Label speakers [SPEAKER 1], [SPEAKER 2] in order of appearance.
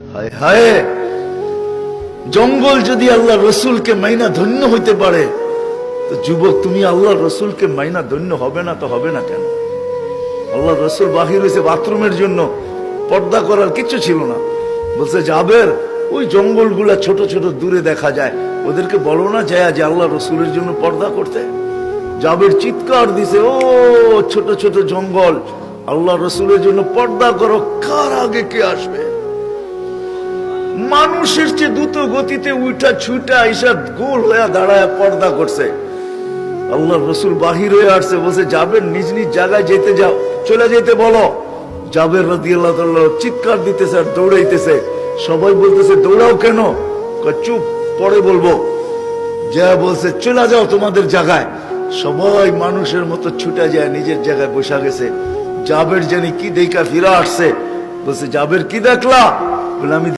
[SPEAKER 1] হায় হায়, জঙ্গল যদি আল্লাহ রসুলকে মাইনা ধন্য হইতে পারে, তো যুবক তুমি আল্লাহ রসুলকে মাইনা ধন্য হবে না তো হবে না কেন? আল্লাহ রসুল বাহির হয়েছে বাথরুমের জন্য, পর্দা করার কিছু ছিল না। বলছে জাবের, ওই জঙ্গলগুলা ছোট ছোট দূরে দেখা যায়, ওদেরকে বলো না যায় যে আল্লাহ রসুলের জন্য পর্দা করতে। জাবের চিৎকার দিছে, ও ছোট ছোট জঙ্গল, আল্লাহ রসুলের জন্য পর্দা করো। কার আগে কে আসবে? মানুষের চেয়ে দ্রুত গতিতে উঠা ছুটা এসব গোল হয়ে দাঁড়ায় পর্দা করছে। আল্লাহ রসুল বাহির হয়ে আসছে, বলছে জাবের নিজ নিজ জায়গায় যেতে যাও, চলে যেতে বলো। জাবের রাদিয়াল্লাহু তাআলা চিৎকার দিতেছে আর দৌড়াইতেছে। সবাই বলতেছে দৌড়াও কেন? চুপ, পরে বলবো। যা বলছে চলে যাও তোমাদের জায়গায়। সবাই মানুষের মতো ছুটে যায়, নিজের জায়গায় বসা গেছে। জাবের জানি কি দেখা ফিরে আসছে। বলছে জাবের কি দেখলা? বলে আমি